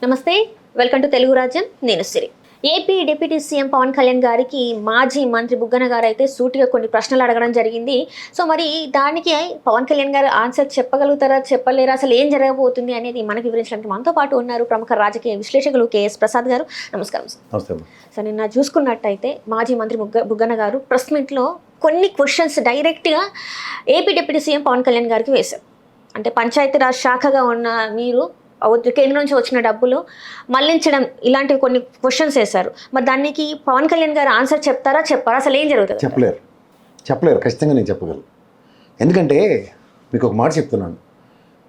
నమస్తే, welcome to Telugu Rajyam. నేను Siri. AP deputy CM Pawan Kalyan గారికి మాజీ మంత్రి బుగ్గన గారు అయితే సూటిగా కొన్ని ప్రశ్నలు అడగడం జరిగింది. సో మరి దానికి పవన్ కళ్యాణ్ గారు ఆన్సర్ చెప్పగలుగుతారా, చెప్పలేరా, అసలు ఏం జరగబోతుంది అనేది మనకు వివరించడానికి మనతో పాటు ఉన్నారు ప్రముఖ రాజకీయ విశ్లేషకులు కేఎస్ ప్రసాద్ గారు. నమస్కారం సార్. సార్, నిన్న చూసుకున్నట్టయితే మాజీ మంత్రి బుగ్గన గారు ప్రెస్ మీట్లో కొన్ని క్వశ్చన్స్ డైరెక్ట్గా AP deputy CM Pawan Kalyan గారికి వేశారు. అంటే పంచాయతీరాజ్ శాఖగా ఉన్న మీరు కేంద్రం నుంచి వచ్చిన డబ్బులు మళ్లించడం, ఇలాంటివి కొన్ని క్వశ్చన్స్ వేశారు. మరి దానికి పవన్ కళ్యాణ్ గారు ఆన్సర్ చెప్తారా, చెప్పారా, అసలు ఏం జరుగుతుంది? చెప్పలేరు. ఖచ్చితంగా నేను చెప్పగలను. ఎందుకంటే మీకు ఒక మాట చెప్తున్నాను,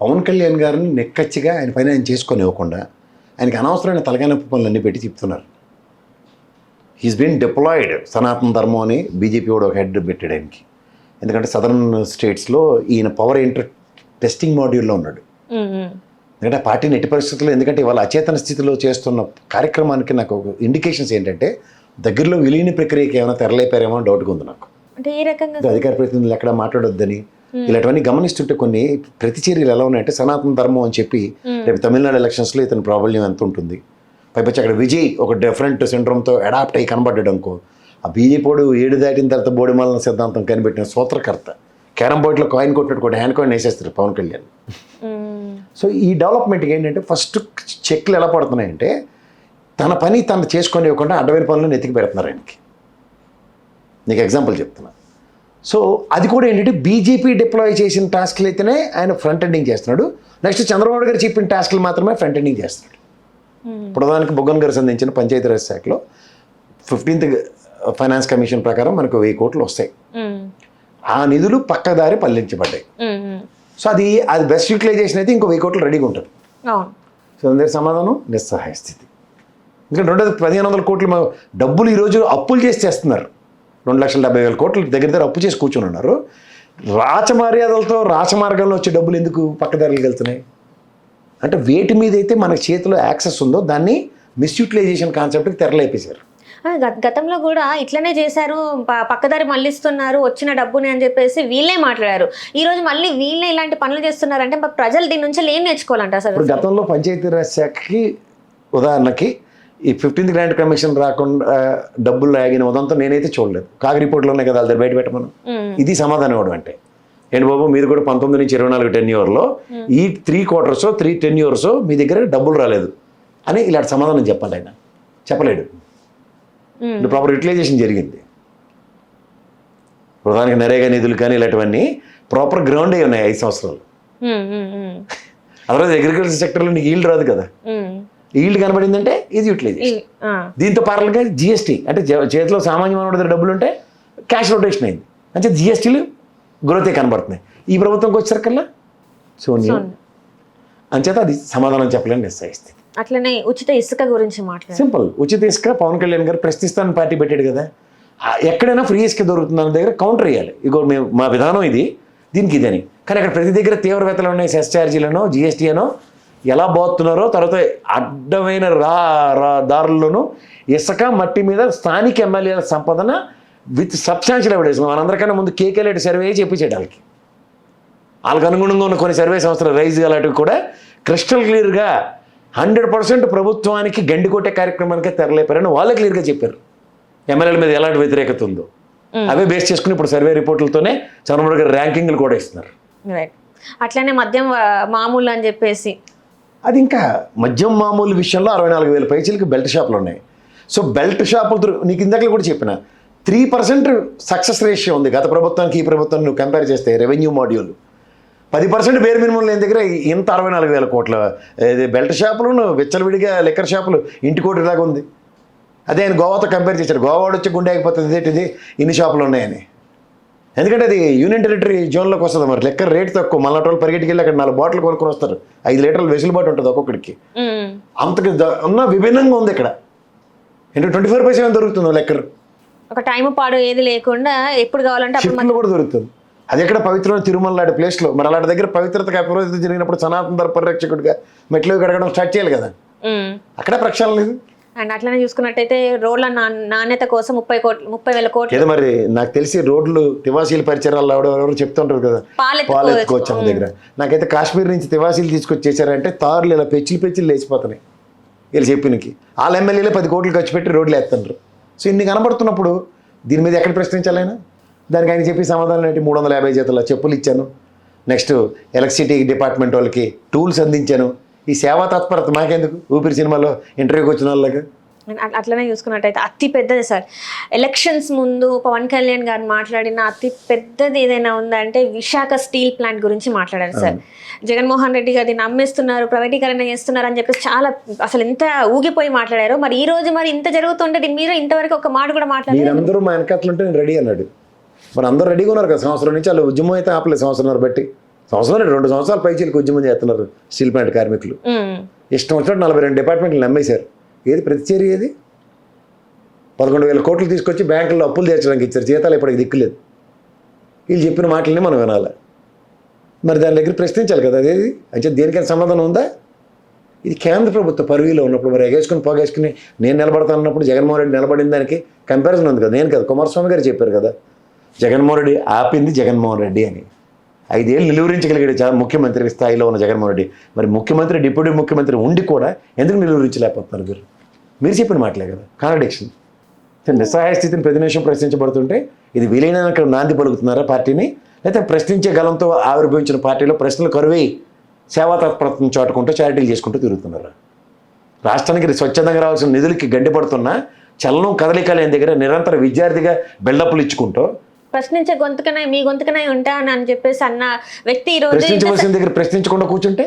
పవన్ కళ్యాణ్ గారిని నెక్కచ్చిగా ఆయన పైన ఆయన చేసుకొని ఇవ్వకుండా ఆయనకి అనవసరమైన తలకానొప్పి పనులు అన్నీ పెట్టి చెప్తున్నారు. He's been deployed. సనాతన ధర్మం అని బీజేపీ కూడా ఒక హెడ్ పెట్టాడు ఆయనకి. ఎందుకంటే సదరన్ స్టేట్స్లో ఈయన పవర్ టెస్టింగ్ మాడ్యూల్లో ఉన్నాడు. ఎందుకంటే పార్టీని ఎట్టి పరిస్థితుల్లో, ఎందుకంటే ఇవాళ అచేతన స్థితిలో చేస్తున్న కార్యక్రమానికి నాకు ఇండికేషన్స్ ఏంటంటే దగ్గరలో విలీన ప్రక్రియకి ఏమైనా తెరలేపారేమో డౌట్గా ఉంది నాకు. అంటే ఏ రకంగా అధికార ప్రతినిధులు ఎక్కడ మాట్లాడొద్దని ఇలాంటివన్నీ గమనిస్తుంటే కొన్ని ప్రతిచర్యలు ఎలా ఉన్నాయంటే సనాతన ధర్మం అని చెప్పి రేపు తమిళనాడు ఎలక్షన్స్లో ఇతని ప్రాబల్యం ఎంత ఉంటుంది. పైపచ్చి అక్కడ విజయ్ ఒక డిఫరెంట్ సిండ్రోమ్తో అడాప్ట్ అయ్యి కనబడ్డాడు అనుకో, ఆ బీజేపీ 7 దాటిన తర్వాత బోడిమాలన సిద్ధాంతం కనిపెట్టిన సూత్రకర్త. క్యారమ్ బోర్డులో కాయిన్ కొట్టినట్టు హ్యాండ్ కాయిన్ వేసేస్తారు పవన్ కళ్యాణ్. సో ఈ డెవలప్మెంట్కి ఏంటంటే ఫస్ట్ చెక్లు ఎలా పడుతున్నాయంటే తన పని తను చేసుకొని ఇవ్వకుండా అడ్డమైన పనులను ఎతికి పెడుతున్నారు ఆయనకి. నీకు ఎగ్జాంపుల్ చెప్తున్నా. సో అది కూడా ఏంటంటే బీజేపీ డిప్లాయ్ చేసిన టాస్క్లు అయితేనే ఆయన ఫ్రంట్ ఎండింగ్ చేస్తున్నాడు. నెక్స్ట్ చంద్రబాబు గారు చెప్పిన టాస్క్లు మాత్రమే ఫ్రంట్ ఎండింగ్ చేస్తున్నాడు. ప్రధానికి బుగ్గన గారు సంధించిన పంచాయతీరాజ్ శాఖలో 15th ఫైనాన్స్ కమిషన్ ప్రకారం మనకు 1000 కోట్లు వస్తాయి. ఆ నిధులు పక్కదారి పల్లించబడ్డాయి. సో అది బెస్ట్ యూటిలైజేషన్ అయితే ఇంకో 1000 కోట్లు రెడీగా ఉంటుంది. సో అందరి సమాధానం నిస్సహాయ స్థితి. ఎందుకంటే 1500 కోట్లు డబ్బులు ఈరోజు అప్పులు చేసి చేస్తున్నారు. 2,70,000 కోట్లు దగ్గర అప్పు చేసి కూర్చొని ఉన్నారు. రాచమర్యాదలతో రాచమార్గంలో వచ్చే డబ్బులు ఎందుకు పక్కదారులకు వెళ్తున్నాయి అంటే వేటి మీద అయితే మన చేతిలో యాక్సెస్ ఉందో దాన్ని మిస్యూటిలైజేషన్ కాన్సెప్ట్కి తెరలేపేశారు. గతంలో కూడా ఇట్లనే చేశారు, పక్కదారి మళ్ళిస్తున్నారు వచ్చిన డబ్బుని అని చెప్పేసి వీళ్ళే మాట్లాడారు. ఈ రోజు మళ్ళీ వీళ్ళే ఇలాంటి పనులు చేస్తున్నారంటే ప్రజలు దీని నుంచి ఏం నేర్చుకోవాలంట అసలు? ఇప్పుడు గతంలో పంచాయతీరాజ్ శాఖకి ఉదాహరణకి ఈ 15th గ్రాంట్ కమిషన్ రాకుండా డబ్బులు లాగిన ఉదంతా నేనైతే చూడలేదు. కాకి రిపోర్ట్లో ఉన్నాయి కదా, వాళ్ళ బయట పెట్టమను. ఇది సమాధానం ఇవ్వడం అంటే ఏంటి బాబు, మీరు కూడా 19 నుంచి 24 టెన్యూర్లో ఈ 3 quarters 3 టెన్యూర్స్ మీ దగ్గర డబ్బులు రాలేదు అని ఇలాంటి సమాధానం చెప్పాలి. ఆయన చెప్పలేడు. ప్రాపర్ యూటిలైజేషన్ జరిగింది. ప్రధానికి నరేగా నిధులు కానీ ఇలాంటివన్నీ ప్రాపర్ గ్రౌండ్ అయి ఉన్నాయి 5 సంవత్సరాలు. అదర్వైజ్ అగ్రికల్చర్ సెక్టర్లో నీకు ఈల్డ్ రాదు కదా. ఈల్డ్ కనబడిందంటే ఇది యూటిలైజేషన్. దీంతో పారల్గా జిఎస్టీ అంటే చేతిలో సామాన్య మానవుడి దగ్గర డబ్బులు ఉంటే క్యాష్ రొటేషన్ అయింది. అంటే జిఎస్టీలు గ్రోతే కనబడుతున్నాయి. ఈ ప్రభుత్వంకి వచ్చేసరికల్లా శూన్యం. అంచేత అది సమాధానం చెప్పలేని నిస్సాయిస్తుంది. అట్లనే ఉచిత ఇసుక గురించి మాట్లాడారు. సింపుల్. ఉచిత ఇసుక పవన్ కళ్యాణ్ గారు ప్రశ్నిస్తాను పార్టీ పెట్టాడు కదా, ఎక్కడైనా ఫ్రీ ఇసుక దొరుకుతుందన్న దగ్గర కౌంటర్ వేయాలి. ఇగో మేము మా విధానం ఇది, దీనికి ఇదని. కానీ అక్కడ ప్రతి దగ్గర తీవ్రవేత్తలు ఉన్నాయి, సెస్ ఛార్జీలనో జిఎస్టీ అనో ఎలా పోతున్నారో, తర్వాత అడ్డమైన దారుల్లోనూ ఇసుక మట్టి మీద స్థానిక ఎమ్మెల్యేల సంపాదన విత్ సబ్స్టాన్షియల్ ఎవిడెన్స్. మనందరికన్నా ముందు కేకేలేటి సర్వే చెప్పించాడు వాళ్ళకి అనుగుణంగా ఉన్న కొన్ని సర్వే సంస్థలు రైజ్ అలాంటివి కూడా క్రిస్టల్ క్లియర్గా 100% ప్రభుత్వానికి గండి కొట్టే కార్యక్రమానికే తెరలేపారని వాళ్ళే క్లియర్గా చెప్పారు. ఎమ్మెల్యేల మీద ఎలాంటి వ్యతిరేకత ఉందో అవే బేస్ చేసుకుని ఇప్పుడు సర్వే రిపోర్టులతోనే చంద్రబాబు గారు ర్యాంకింగ్లు కూడా ఇస్తున్నారు. అట్లనే మద్యం మామూలు అని చెప్పేసి అది ఇంకా మద్యం మామూలు విషయంలో 64,000 పైచీలకి బెల్ట్ షాపులు ఉన్నాయి. సో బెల్ట్ షాపులు నీకు ఇందాక కూడా చెప్పిన 3% సక్సెస్ రేషియో ఉంది గత ప్రభుత్వానికి ఈ ప్రభుత్వం నువ్వు కంపేర్ చేస్తే. రెవెన్యూ మాడ్యూల్ 10% బేర్ మినిమం లేని దగ్గర ఇంత 64,000 కోట్ల బెల్ట్ షాపులు, విచ్చలవిడిగా లిక్కర్ షాపులు ఇంటి కోటి లాగా ఉంది. అదే ఆయన గోవాతో కంపేర్ చేశారు. గోవా వచ్చి గుండె అయిపోతుంది ఏంటిది ఇన్ని షాపులు ఉన్నాయని. ఎందుకంటే అది యూనియన్ టెరిటరీ జోన్లోకి వస్తుంది. మరి లెక్కర్ రేట్ తక్కువ. మళ్ళీ వాళ్ళు పరిగెట్టుకు వెళ్ళి అక్కడ 4 బాటిల్ కొనుక్కొని వస్తారు. 5 లీటర్లు వెసులుబాటు ఉంటుంది ఒక్కొక్కడికి. అంతకు ఉన్న విభిన్నంగా ఉంది ఇక్కడ. అంటే 24/7 దొరుకుతుంది లెక్కర్. ఒక టైం పాడు ఏది లేకుండా ఎప్పుడు కావాలంటే షిఫ్ట్లో కూడా దొరుకుతుంది. అది ఎక్కడ పవిత్రమైన తిరుమల లాంటి ప్లేస్లో. మరి అలాంటి దగ్గర పవిత్రతకు అపవిత్రత జరిగినప్పుడు సనాతన ధర్మ పరిరక్షకుడిగా మెట్లు కడగడం స్టార్ట్ చేయాలి కదా. అక్కడే ప్రక్షాళన లేదు. అండ్ అట్లనే చూసుకున్నట్టయితే రోడ్ల నాణ్యత కోసం 30,000 కోట్లు. ఏదో మరి నాకు తెలిసి రోడ్లు తివాసీల పరిచయాలు ఎవరెవరు చెప్తుంటారు కదా, పాలు ఎత్తుకోవచ్చు అన్న దగ్గర. నాకైతే కాశ్మీర్ నుంచి తివాసీలు తీసుకొచ్చి చేశారంటే తారులు ఇలా పెచ్చిలు లేచిపోతున్నాయి. వీళ్ళు చెప్పినకి వాళ్ళ ఎమ్మెల్యేలే 10 కోట్లు ఖర్చు పెట్టి రోడ్లు వేస్తున్నారు. సో ఇన్ని కనబడుతున్నప్పుడు దీని మీద ఎక్కడ ప్రశ్నించాలి ఆయన? దానికి ఆయన చెప్పి సమాధానం ఏంటి? 350 జతల చెప్పులు ఇచ్చాను, నెక్స్ట్ ఎలక్ట్రిసిటీ డిపార్ట్మెంట్ వాళ్ళకి టూల్స్ అందించాను, ఈ సేవా తత్పరత మాకెందుకు? ఊపిరి సినిమాలో ఇంటర్వ్యూకి వచ్చిన వాళ్ళకి అట్లనే చూసుకున్నట్టయితే అతి పెద్దది సార్, ఎలక్షన్స్ ముందు పవన్ కళ్యాణ్ గారు మాట్లాడిన అతి పెద్దది ఏదైనా ఉందంటే విశాఖ స్టీల్ ప్లాంట్ గురించి మాట్లాడారు సార్. జగన్మోహన్ రెడ్డి గారిని నమ్మేస్తున్నారు, ప్రైవేటీకరణ చేస్తున్నారు అని చెప్పేసి చాలా అసలు ఎంత ఊగిపోయి మాట్లాడారు. మరి ఈ రోజు మరి ఇంత జరుగుతుంటే దీని మీద ఇంతవరకు ఒక మాట కూడా మాట్లాడారు. మీరందరూ మా వెనకట్లుంటే నేను రెడీ అన్నాడు. మరి అందరూ రెడీగా ఉన్నారు కదా. సంవత్సరం నుంచి వాళ్ళు ఉద్యమం అయితే ఆపలేదు. సంవత్సరం బట్టి 2 సంవత్సరాల పైచీలకు ఉద్యమం చేస్తున్నారు స్టీల్ ప్లాంట్ కార్మికులు. ఇష్టం వచ్చినట్టు 42 డిపార్ట్మెంట్లు నమ్మేశారు. ఏది ప్రతిచర్య? ఏది 11,000 కోట్లు తీసుకొచ్చి బ్యాంకుల్లో అప్పులు తీర్చడానికి ఇచ్చారు. జీతాలు ఇప్పటికి దిక్కులేదు. వీళ్ళు చెప్పిన మాటలని మనం వినాలి. మరి దాని దగ్గర ప్రశ్నించాలి కదా. అదేది అంటే దేనికైనా సమాధానం ఉందా? ఇది కేంద్ర ప్రభుత్వ పరిధిలో ఉన్నప్పుడు మరి ఎగేసుకుని పోగేసుకుని నేను నిలబడతాను అన్నప్పుడు జగన్మోహన్ రెడ్డి నిలబడిన దానికి కంపారిజన్ ఉంది కదా. నేను కదా, కుమారస్వామి గారు చెప్పారు కదా, జగన్మోహన్ రెడ్డి ఆపింది జగన్మోహన్ రెడ్డి అని. 5 ఏళ్ళు నిలువరించగలిగాడు ముఖ్యమంత్రి స్థాయిలో ఉన్న జగన్మోహన్ రెడ్డి. మరి ముఖ్యమంత్రి, డిప్యూటీ ముఖ్యమంత్రి ఉండి కూడా ఎందుకు నిలువరించలేకపోతున్నారు? మీరు చెప్పిన మాటలే కదా, కాంట్రడిక్షన్. నిస్సహాయ స్థితిని ప్రతి నిమిషం ప్రశ్నించబడుతుంటే ఇది వీలైనంత నాంది పలుకుతున్నారా పార్టీని? లేకపోతే ప్రశ్నించే గలంతో ఆవిర్భవించిన పార్టీలో ప్రశ్నలు కరువై సేవా తత్పరతను చాటుకుంటూ చారిటీలు చేసుకుంటూ తిరుగుతున్నారా? రాష్ట్రానికి స్వచ్ఛందంగా రావాల్సిన నిధులకి గండిపడుతున్నా చలనం కదలిక లేని దగ్గర నిరంతర విద్యార్థిగా బిల్డప్లు ఇచ్చుకుంటూ ప్రశ్నించే గొంతుకనే మీ గొంతుకనే ఉంటాను అని చెప్పేసి అన్న వ్యక్తి ఈ రోజు ప్రశ్నించవలసిన దగ్గర ప్రశ్నించకుండా కూర్చుంటే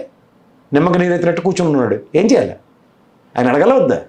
నిమ్మక నీరెత్తినట్టు కూర్చుని ఉన్నాడు. ఏం చేయాలి? ఆయన అడగల వద్దా?